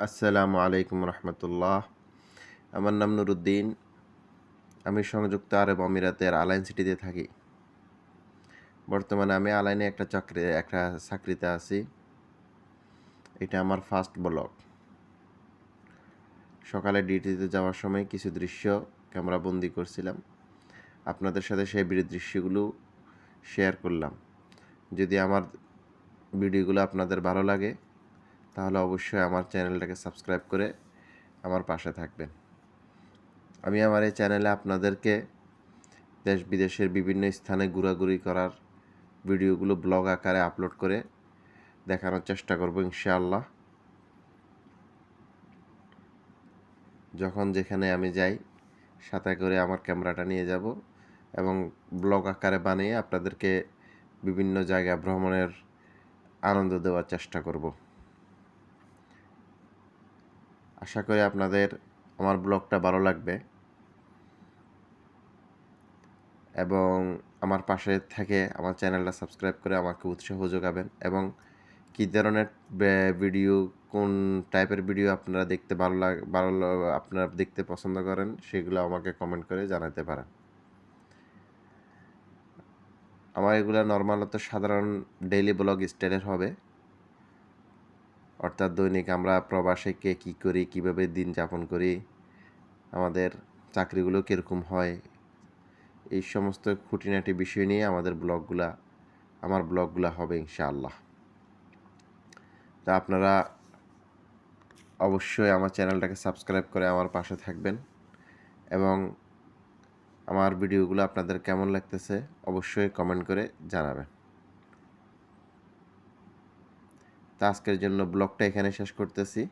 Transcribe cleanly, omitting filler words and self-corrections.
আসসালামু আলাইকুম রহমতুল্লাহ। আমার নাম নুরুদ্দিন। আমি সংযুক্ত আরব আমিরাতের আলাইন সিটিতে থাকি। বর্তমানে আমি আলাইনে একটা চাকরিতে আছি। এটা আমার ফার্স্ট ব্লগ। সকালে ডিউটিতে যাওয়ার সময় কিছু দৃশ্য ক্যামেরা বন্দি করছিলাম। আপনাদের সাথে সেই দৃশ্যগুলো শেয়ার করলাম। যদি আমার ভিডিওগুলো আপনাদের ভালো লাগে তাহলে অবশ্যই আমার চ্যানেলটাকে সাবস্ক্রাইব করে আমার পাশে থাকবেন। আমি আমার এই চ্যানেলে আপনাদেরকে দেশ বিদেশের বিভিন্ন স্থানে ঘোরাঘুরি করার ভিডিওগুলো ব্লগ আকারে আপলোড করে দেখানোর চেষ্টা করব ইনশাআল্লাহ। যখন যেখানে আমি যাই সাথে করে আমার ক্যামেরাটা নিয়ে যাব এবং ব্লগ আকারে বানিয়ে আপনাদেরকে বিভিন্ন জায়গা ভ্রমণের আনন্দ দেওয়ার চেষ্টা করব। আশা করি আপনাদের আমার ব্লগটা ভালো লাগবে এবং আমার পাশে থেকে আমার চ্যানেলটা সাবস্ক্রাইব করে আমাকে উৎসাহ যোগাবেন এবং কী ধরনের ভিডিও, কোন টাইপের ভিডিও আপনারা দেখতে আপনারা দেখতে পছন্দ করেন সেগুলো আমাকে কমেন্ট করে জানাতে পারেন। আমার এগুলো নর্মালত সাধারণ ডেইলি ব্লগ স্টাইলের হবে, অর্থাৎ দৈনিক আমরা প্রবাসে কী করি, কীভাবে দিন যাপন করি, আমাদের চাকরিগুলো কীরকম হয়, এই সমস্ত খুঁটিনাটি বিষয় নিয়ে আমার ব্লগগুলা হবে ইনশাআল্লাহ। তা আপনারা অবশ্যই আমার চ্যানেলটাকে সাবস্ক্রাইব করে আমার পাশে থাকবেন এবং আমার ভিডিওগুলো আপনাদের কেমন লাগতেছে অবশ্যই কমেন্ট করে জানাবেন। তা আজকের জন্য ব্লগটা এখানে শেষ করতেছি।